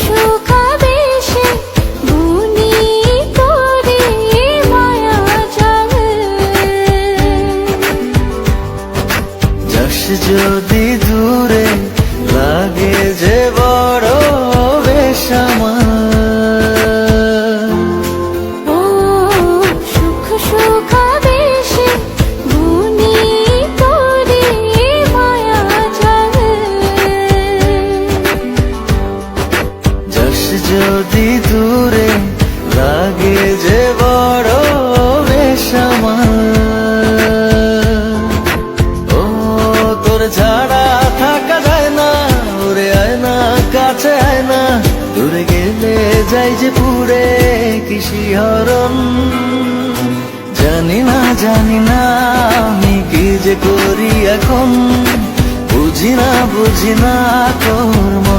সুখাবেশে বুনি তোরে মায়া জালে। যাস যদি দূরে লাগে যে বড় বেশ আমার, ও সুখ সুখাবেশে বুনি তোরে মায়া জালে। যাস যদি দূরে লাগে যে বড় বেশ আমার, ও তোর ছাড়া থাকা যায় না, ওরে আয় না কাছে আয় না, দূরে গেলে যাই যে পুরে কিসি হরণ। জানি না আমি কি যে করি এখন, বুঝি না তোর মন।